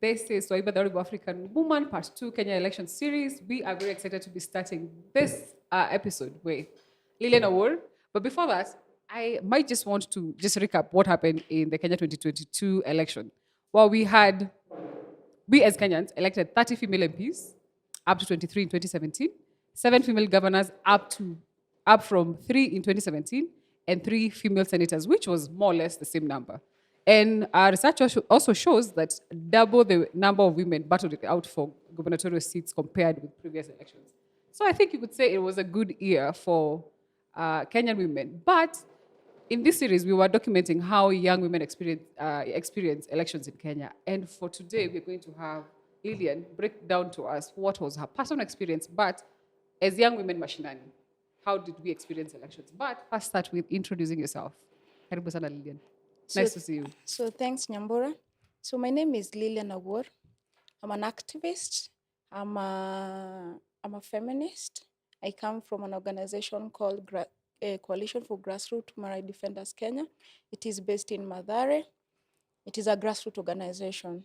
This is Swaiba, the Origo African Woman, Part 2 Kenya Election Series. We are very excited to be starting this episode with Lilian Awuor. But before that, I might just want to just recap what happened in the Kenya 2022 election. Well, we as Kenyans elected 30 female MPs, up to 23 in 2017, 7 female governors up from 3 in 2017, and 3 female senators, which was more or less the same number. And our research also shows that double the number of women battled it out for gubernatorial seats compared with previous elections. So I think you could say it was a good year for Kenyan women. But in this series, we were documenting how young women experience elections in Kenya. And for today, we're going to have Lilian break down to us what was her personal experience, but as young women mashinani, how did we experience elections? But first, start with introducing yourself. Karibu sana, Lilian. Nice to see you. So thanks, Nyambura. So my name is Lilian Awuor. I'm an activist. I'm a feminist. I come from an organization called Coalition for Grassroots Human Rights Defenders Kenya. It is based in Mathare. It is a grassroots organization.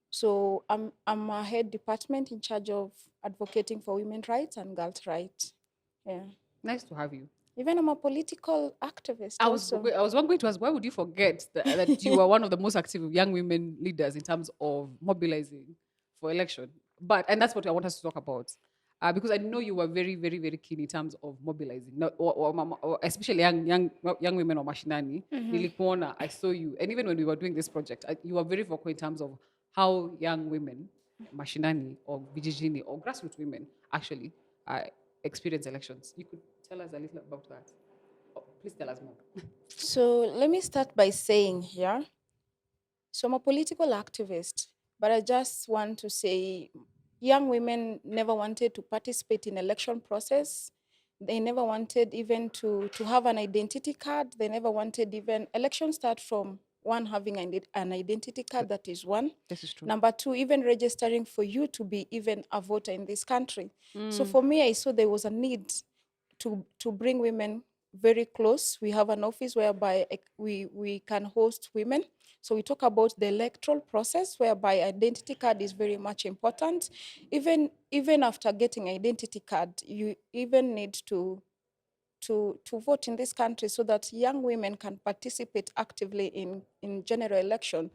So I'm a head department in charge of advocating for women's rights and girls' rights. Yeah. Nice to have you. Even I'm a political activist I was going to ask, why would you forget that you are one of the most active young women leaders in terms of mobilizing for election? And that's what I want us to talk about. Because I know you were very, very, very keen in terms of mobilizing, or especially young women or mashinani. Nilikuona, I saw you. And even when we were doing this project, you were very vocal in terms of how young women, mashinani or vijijini or grassroots women actually experience elections. You could tell us a little about that. Oh, please tell us more. So let me start by saying here, so I'm a political activist, but I just want to say young women never wanted to participate in election process. They never wanted even to have an identity card. They never wanted even election start from one having an identity card. That is one. This is true. Number two, even registering for you to be even a voter in this country. So for me, I saw there was a need to bring women very close. We have an office whereby we can host women. So we talk about the electoral process, whereby identity card is very much important. Even after getting identity card, you even need to vote in this country so that young women can participate actively in general election.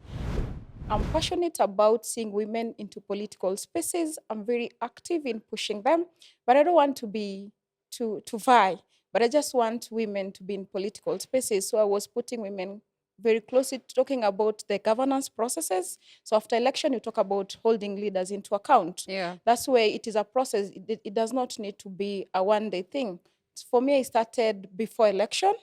I'm passionate about seeing women into political spaces. I'm very active in pushing them, but I don't want to be to vie. But I just want women to be in political spaces. So I was putting women very closely, talking about the governance processes. So after election, you talk about holding leaders into account. Yeah. That's where it is a process. It does not need to be a one-day thing. For me, I started before election.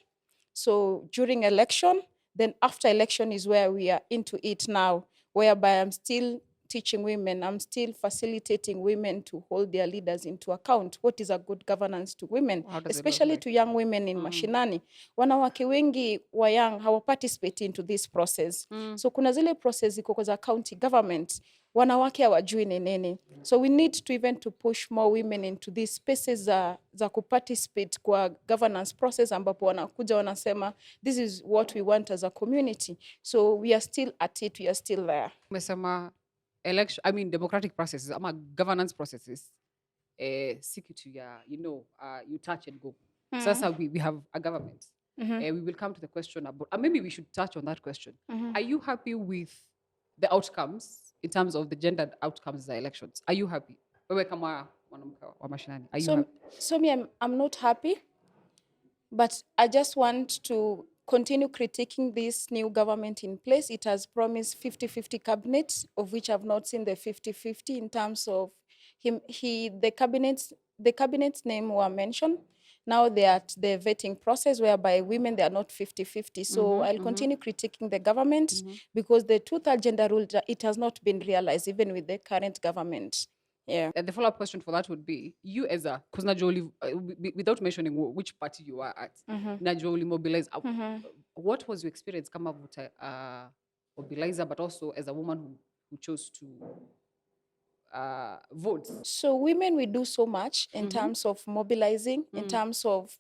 So during election, then after election is where we are into it now, whereby I'm still teaching women, I'm still facilitating women to hold their leaders into account. What is a good governance to women, How does it look especially like? to young women in mashinani. Wanawake wengi wa young hawaparticipate into this process. So kuna zile process ziko za county government, wanawake hawajui ni nini. So we need to even to push more women into these spaces za kuparticipate kwa governance process, ambapo wanakuja wanasema this is what we want as a community. So we are still at it, we are still there. Umesema democratic processes ama governance processes si kitu ya you touch and go. Sasa we have a government. We will come to the question about, maybe we should touch on that question. Are you happy with the outcomes in terms of the gendered outcomes of the elections? Are you happy? Wewe kama mwanamke wa mashinani, are you happy? So me, I'm not happy, but I just want to continue critiquing this new government in place. It has promised 50-50 cabinet, of which I've not seen the 50-50 in terms of the cabinet's name were mentioned. Now they are at the vetting process, whereby women, they are not 50-50. So I'll continue critiquing the government because the two-third gender rule, it has not been realized even with the current government. Yeah. And the follow-up question for that would be, you as a, because Najoli, without mentioning which party you are at, Najoli mobilize. What was your experience come up with a mobilizer, but also as a woman who chose to vote? So women, we do so much in terms of mobilizing, in terms of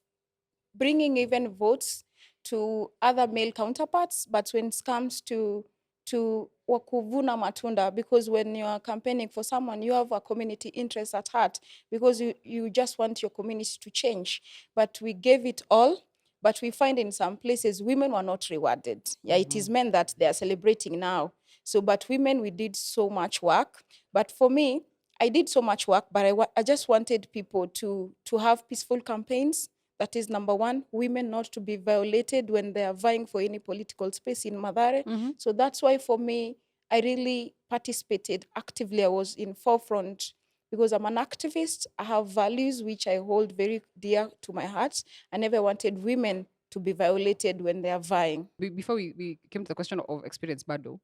bringing even votes to other male counterparts. But when it comes to to wakuvuna matunda, because when you are campaigning for someone, you have a community interest at heart, because you just want your community to change. But we gave it all, but we find in some places women were not rewarded. Yeah, it is men that they are celebrating now. So, but women, we did so much work. But for me, I did so much work, but I just wanted people to have peaceful campaigns. That is number one. Women not to be violated when they are vying for any political space in Mathare. So that's why for me, I really participated actively. I was in forefront because I'm an activist. I have values which I hold very dear to my heart. I never wanted women to be violated when they are vying. Before we came to the question of experience, Bado,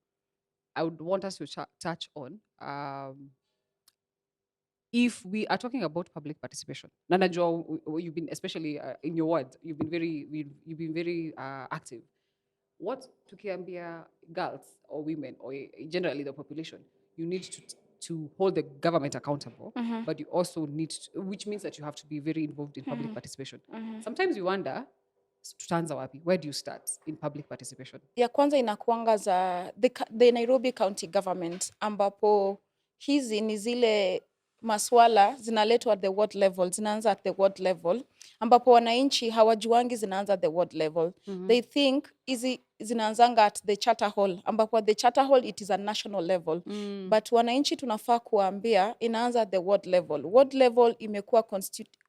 I would want us to touch on if we are talking about public participation. Nana Jo, you've been, especially in your ward, you've been very active. What tukiambia girls or women or generally the population, you need to hold the government accountable, but you also need to, which means that you have to be very involved in public participation. Sometimes you wonder, tutaanza wapi? Where do you start in public participation? Ya kwanza inakuanga za the Nairobi County Government, ambapo hizi ni zile maswala zinaletwa at the ward level, zinaanza at the ward level, ambapo wananchi hawajuangi zinaanza at the ward level. They think hizi zinaanzanga at the charter hall, ambapo at the charter hall it is a national level. But wananchi tunafaa kuambia inaanza at the ward level. Ward level imekuwa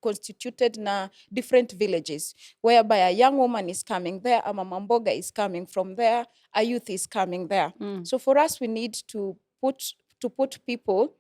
constituted na different villages, whereby a young woman is coming there, a mama mboga is coming from there, a youth is coming there. So for us, we need to put people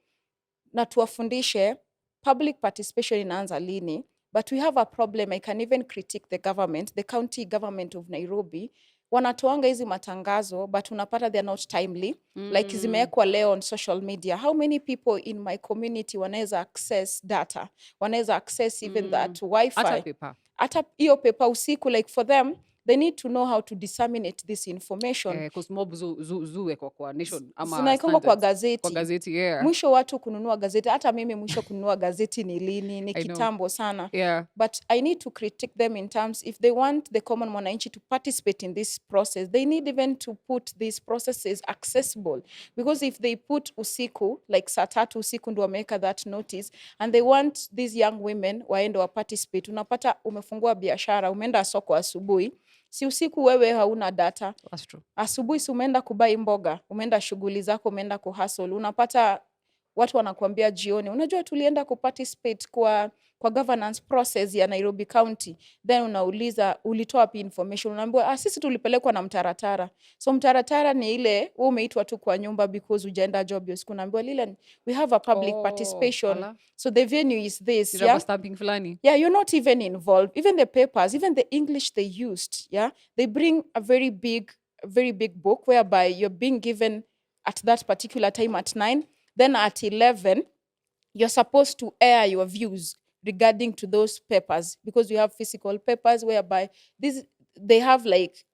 na tuwafundishe public participation inaanza lini. But we have a problem. I can even critique the government, the county government of Nairobi. Wanatoanga hizi matangazo, but unapata they're not timely. Like zimewekwa leo on social media. How many people in my community wanaweza access data? Wanaweza access even that Wi-Fi? Hata paper. Hata hiyo paper usiku, like for them, they need to know how to disseminate this information. Because mob zuwe kwa nation ama zinaikongwa kwa standards. gazeti. Kwa gazeti, yeah. Mwisho watu kununua gazeti. Hata mimi mwisho kununua gazeti ni lini, ni kitambo sana. Yeah. But I need to critique them in terms, if they want the common mwananchi to participate in this process, they need even to put these processes accessible. Because if they put usiku, like saa 3 usiku ndio wameweka that notice, and they want these young women waende wa participate, unapata umefungua biashara, umeenda soko asubuhi, si usiku wewe hauna data. That's true. Asubuhi si umeenda kubai mboga, umeenda shughuli zako, umeenda kuhustle, unapata watu wanakuambia jioni, unajua tulienda kuparticipate kwa governance process ya Nairobi County. Then unauliza ulitoa wapi information, unaambiwa sisi tulipelekwa na mtaratara. So mtaratara ni ile wewe umeitwa tu kwa nyumba because ujaenda job hiyo siku, unaambiwa Lilian, we have a public participation. Hala. So the venue is this. Yeah? Stamping fulani. Yeah, you're not even involved. Even the papers, even the English they used, yeah, they bring a very big book whereby you're being given at that particular time at 9. Then at 11, you're supposed to air your views regarding to those papers, because you have physical papers whereby they have like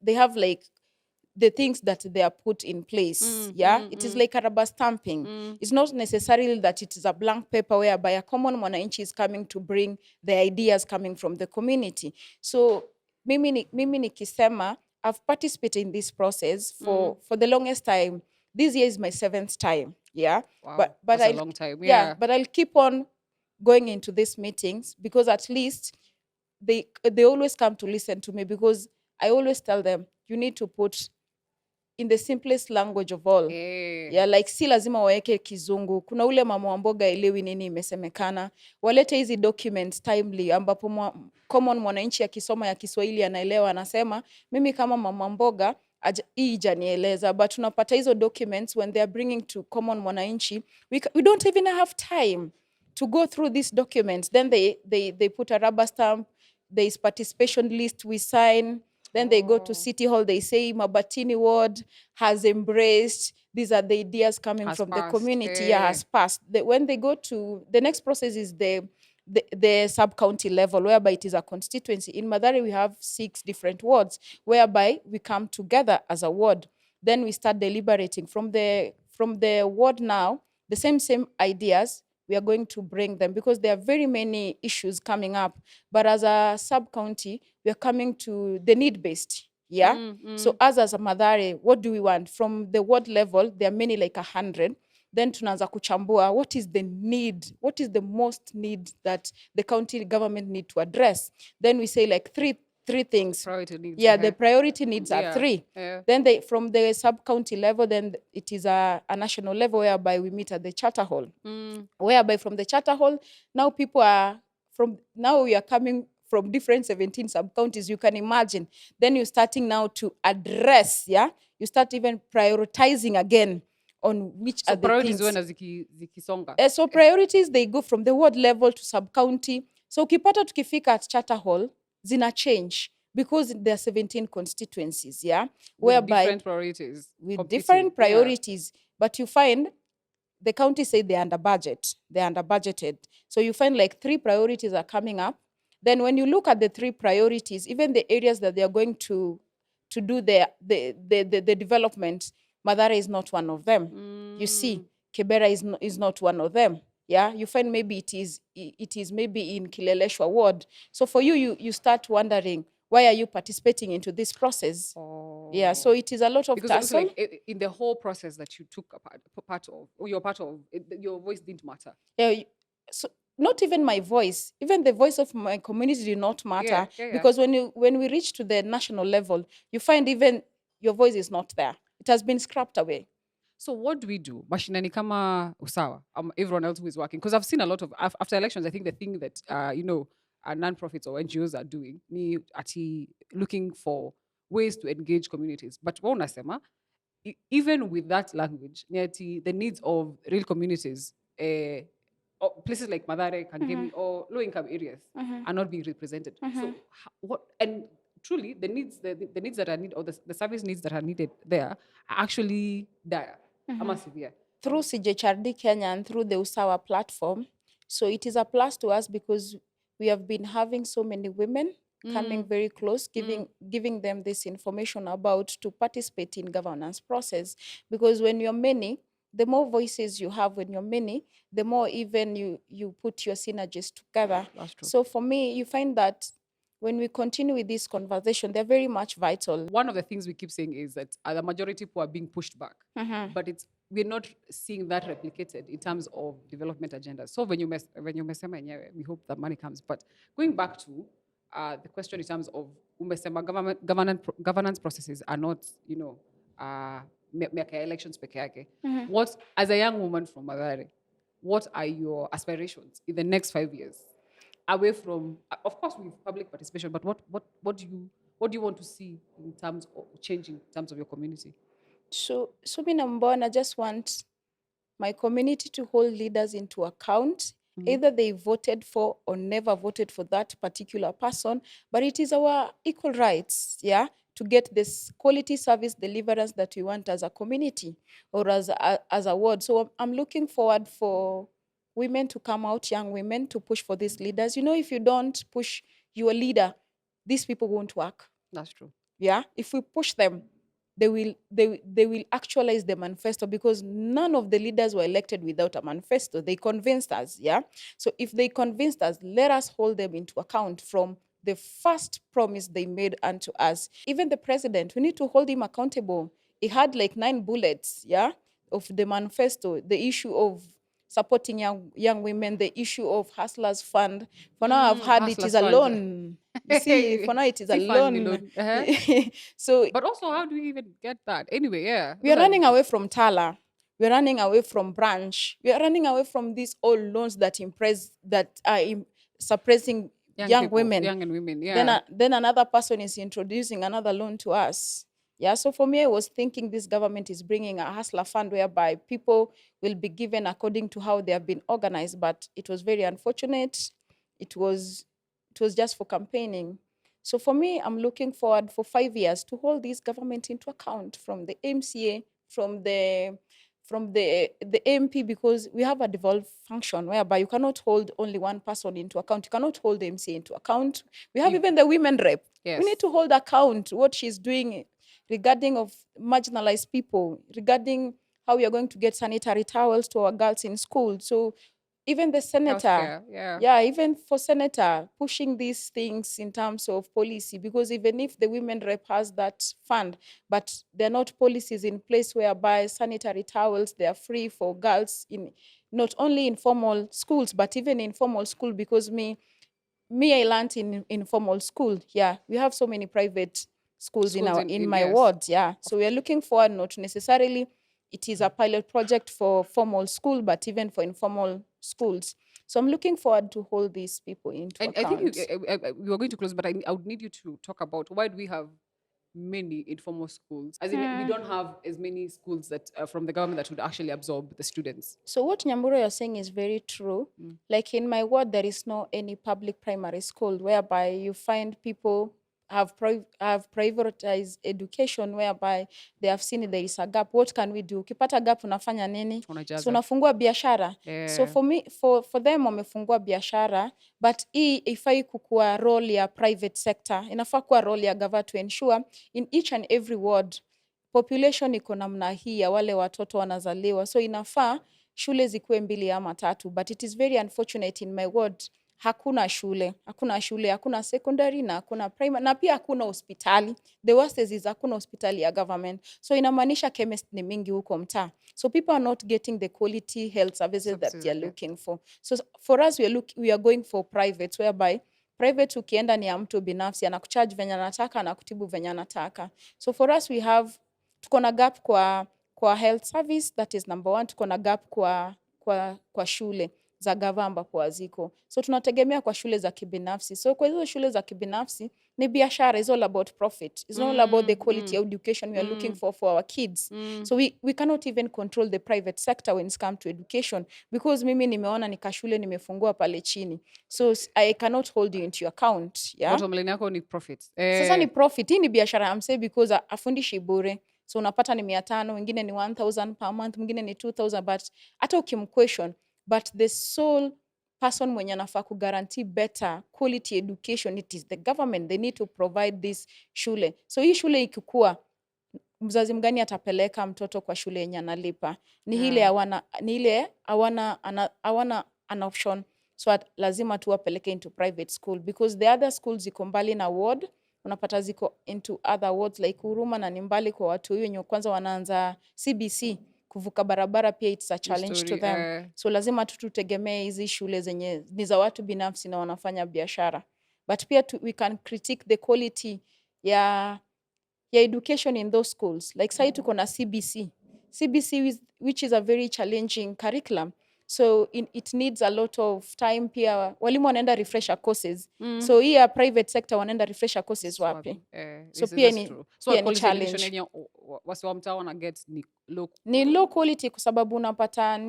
the things that they are put in place. It is like a rubber stamping. It's not necessarily that it is a blank paper whereby a common mwananchi is coming to bring the ideas coming from the community. So mimi nikisema, I've participated in this process for the longest time. This year is my 7th time. Yeah. Wow. But That's a long time. Yeah. But I'll keep on going into these meetings, because at least they always come to listen to me, because I always tell them, you need to put in the simplest language of all. Yeah, like si lazima waweke kizungu. Kuna ule mama wa mboga elewi nini imesemekana. Walete hizi documents timely, ambapo common mwananchi akisoma ya Kiswahili anaelewa, anasema mimi kama mama mboga hii ijanieleza. But tunapata hizo documents when they are bringing to common mwananchi, we don't even have time to go through these documents. Then they put a rubber stamp, there is participation list we sign. Then they go to City Hall, they say Mabatini ward has embraced, these are the ideas coming from the community, has passed. When they go to, the next process is the sub-county level, whereby it is a constituency. In Mathare, we have 6 different wards, whereby we come together as a ward. Then we start deliberating from the ward now, the same ideas, we are going to bring them, because there are very many issues coming up. But as a sub-county, we are coming to the need-based. Yeah. So us as a Mathare, what do we want? From the ward level, there are many like 100. Then tunaanza kuchambua what is the need, what is the most need that the county government need to address. Then we say like three things. Priority needs. Yeah, the priority needs are Yeah, 3. yeah. Then they, from the sub-county level, then it is a national level whereby we meet at the charter hall. Whereby from the charter hall, now people are now we are coming from different 17 sub-counties, you can imagine. Then you're starting now to address, yeah? You start even prioritizing again on which So are the priorities things. when zikisonga. So priorities, they go from the ward level to sub-county. So ukipata tukifika at charter hall, zina change because there are 17 constituencies, yeah? With Whereby different priorities. with competing. different priorities, but you find the county say they're under budget, they're under budgeted. So you find like 3 priorities are coming up. Then when you look at the 3 priorities, even the areas that they are going to do the development, Mathare is not one of them. You see, Kibera is not one of them. Yeah, you find maybe it is maybe in Kileleshwa ward. So for you start wondering, why are you participating into this process? Yeah, so it is a lot of Because it looks tussle. like in the whole process that you took a part of, or you're part of, your voice didn't matter. Yeah, so not even my voice, even the voice of my community did not matter. Yeah. Because when we reach to the national level, you find even your voice is not there. It has been scrapped away. So what do we do? Mashinani kama usawa, everyone else who is working. Because I've seen a lot of, after elections, I think the thing that, non-profits or NGOs are doing, ni ati looking for ways to engage communities. But what unasema, even with that language, ni ati the needs of real communities, or places like Mathare, Kangemi, or low-income areas are not being represented. So what, and truly the needs, the needs that are needed, or the service needs that are needed there are actually dire. Ama severe. Through CJHRD Kenya and through the Usawa platform. So it is a plus to us because we have been having so many women coming very close, giving them this information about to participate in governance process. Because when you're many, the more voices you have when you're many, the more even you put your synergies together. That's true. So for me, you find that when we continue with this conversation, they're very much vital. One of the things we keep saying is that the majority of people are being pushed back, but we're not seeing that replicated in terms of development agendas. So when you mesema yenyewe, we hope that money comes. But going back to the question in terms of umesema governance processes are not, miaka ya elections peke yake. What, as a young woman from Mathare, what are your aspirations in the next 5 years? Away from, of course, with public participation, but what do you want to see in terms of changing in terms of your community? So me number one, I just want my community to hold leaders into account. Either they voted for or never voted for that particular person, but it is our equal rights, yeah, to get this quality service deliverance that we want as a community or as a ward. So I'm looking forward for women to come out, young women, to push for these leaders. If you don't push your leader, these people won't work. That's true. Yeah, if we push them, they will actualize the manifesto, because none of the leaders were elected without a manifesto. They convinced us, yeah? So if they convinced us, let us hold them into account from the first promise they made unto us. Even the president, we need to hold him accountable. He had like 9 bullets, yeah, of the manifesto, the issue of supporting young women, the issue of Hustlers Fund. For now, I've heard it Hustlers is a Fund. loan. You see, for now it is a See, fund loan. alone. So, But also, how do we even get that? Anyway, yeah. we are running away from Tala. We are running away from Branch. We are running away from these old loans that are suppressing young people, women. young and women, yeah. Then another person is introducing another loan to us. Yeah, so for me, I was thinking this government is bringing a hustler fund whereby people will be given according to how they have been organized, but it was very unfortunate. It was just for campaigning. So for me, I'm looking forward for 5 years to hold this government into account, from the MCA, from the MP, because we have a devolved function whereby you cannot hold only one person into account. You cannot hold the MCA into account. We have even the women rep. Yes. We need to hold account what she's doing regarding of marginalized people, regarding how we are going to get sanitary towels to our girls in school. So even the senator, Healthcare, yeah. yeah, even for senator pushing these things in terms of policy, because even if the women rep has that fund, but there are not policies in place whereby sanitary towels, they are free for girls in not only in formal schools but even in formal school. Because me I learned in informal school. Yeah, we have so many private schools in Schools our in my yes. ward. Yeah, so we are looking forward, not necessarily it is a pilot project for formal school, but even for informal schools. So I'm looking forward to hold these people into And I think account. we were going to close, but I would need you to talk about why do we have many informal schools? As in, we don't have as many schools that from the government that would actually absorb the students. So what Nyamburo you're saying is very true. Like in my ward, there is no any public primary school whereby you find people have prioritized education, whereby they have seen there is a gap. What can we do? Ukipata gap unafanya nini? So Tunajaza. unafungua biashara. So Yeah. for me, for them wamefungua biashara, but hii ifai kukua role ya private sector. Inafaa kuwa role ya gava to ensure in each and every ward population iko namna hii ya wale watoto wanazaliwa, so inafaa shule zikuwe 2 ama 3, but it is very unfortunate in my ward hakuna secondary na hakuna primary na pia hakuna hospitali. The worst is hakuna hospitali ya government, so inamaanisha chemist ni mingi huko mtaa, so people are not getting the quality health services that they are looking for. So for us we are going for private, whereby private ukienda ni ya mtu binafsi, anakucharge venye anataka, anakutibu venye anataka. So for us tuko na gap kwa health service, that is number 1. Tuko na gap kwa shule za gava ambapo haziko, so tunategemea kwa shule za kibinafsi. So kwa hizo shule za kibinafsi ni biashara, is all about profit, it's not all about the quality education we are looking for our kids. So we cannot even control the private sector when it comes to education, because mimi nimeona nikashule nimefungua pale chini, so I cannot hold you into your account. Yeah, Bottom line yako ni profit. sasa ni profit. Hii ni biashara I'm saying, because afundishi bure, so unapata ni 500, wengine ni 1000 per month, mwingine ni 2000, but hata ukimquestion, but the sole person mwenye anafaa kuguarantee better quality education, it is the government. They need to provide this shule. So hii shule ikikua, mzazi mgani atapeleka mtoto kwa shule yenye analipa? Ni ile hawana an option, so lazima tu wapeleke into private school, because the other schools ziko mbali na ward, unapata ziko into other wards like Huruma, na ni mbali kwa watu wenye kwanza wanaanza CBC, kuvuka barabara pia it's a challenge to them. So lazima tu tutegemee hizi shule zenye ni za watu binafsi na wanafanya biashara, but pia we can critique the quality ya education in those schools. Like sai tuko na CBC which is a very challenging curriculum, so it needs a lot of time. Pia walimu wanaenda refresher courses, so hii ya private sector wanaenda refresher courses wapi? So pia ni challenge. Wasi wa mtaa wana get ni low quality, kwa sababu unapata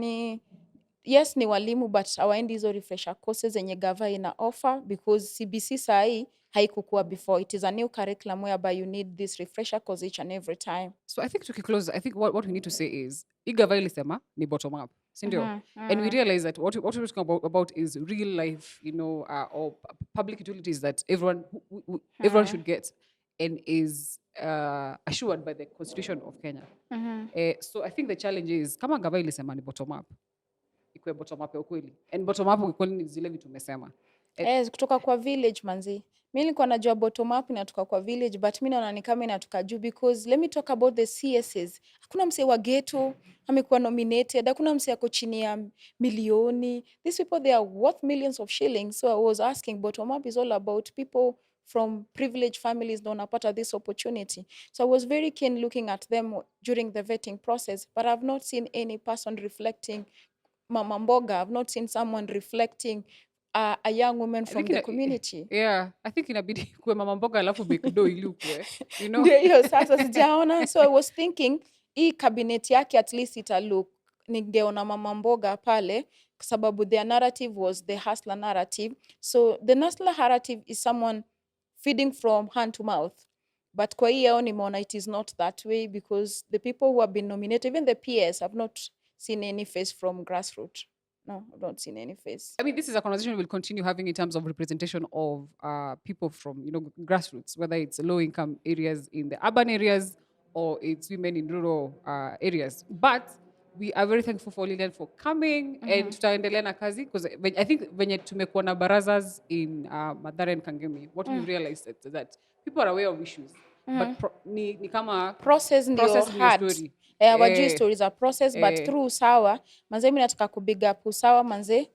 yes ni walimu, but hawaendi hizo refresher courses zenye gava ina offer, because CBC sahi haikukua before. It is a new curriculum whereby you need this refresher course each and every time. So I think to close, I think what we need to say is igava ilisema ni bottom up, sindio? And we realize that what we're talking about is real life, or public utilities that everyone should get and is assured by the Constitution of Kenya. So I think the challenge is kama gava ilisema ni bottom up, ikuwe bottom up ya ukweli, and bottom up ukweli ni zile vitu umesema. Kutoka kwa village manzi. Mi nilikuwa najua bottom up inatoka kwa village, but mi naona ni kama inatoka juu, because let me talk about the CSs. Hakuna msee wa ghetto amekuwa nominated, hakuna msee ako chini ya milioni. These people, they are worth millions of shillings. So I was asking, bottom up is all about people from privileged families na unapata this opportunity. So I was very keen looking at them during the vetting process, but I've not seen any person reflecting Mama Mboga. I've not seen someone reflecting a young woman from the community. Yeah, I think inabidi kuwe mama mboga alafu bigdo ili ukwe, Ndio hiyo sasa sijaona. So I was thinking hii cabinet yake at least italook, ningeona mama mboga pale, kwa sababu their narrative was the hustler narrative. So the hustler narrative is someone feeding from hand to mouth. But kwa hii yao nimeona it is not that way, because the people who have been nominated, even the PS, have not seen any face from grassroots. No, I've not seen any face. I mean, this is a conversation we'll continue having in terms of representation of people from, grassroots, whether it's low-income areas in the urban areas or it's women in rural areas. But we are very thankful for Lilian for coming and tutaendelea na kazi because I think venye tumekuwa na barazas in Mathare and Kangemi, what we've realized is that people are aware of issues but ni kama process ndio hard. story. Wajui stories are process but through Usawa manze, mimi nataka kubig up Usawa manze,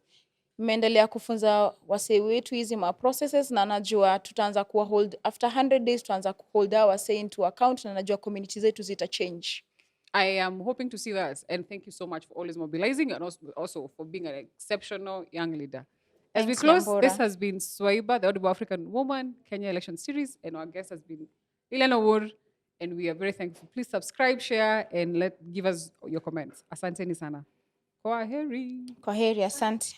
mmeendelea kufunza wasee wetu hizi ma processes, na najua tutaanza kuwa hold after 100 days tutaanza ku hold our say into account, na najua community zetu zita change. I am hoping to see that, and thank you so much for always mobilizing and also for being an exceptional young leader. As we Thanks, close, Nyambura. this has been Swaiba, the Audible African Woman Kenya Election Series, and our guest has been Lilian Awuor, and we are very thankful. Please subscribe, share, and give us your comments. Asanteni sana. Kwaheri. Kwaheri, asante.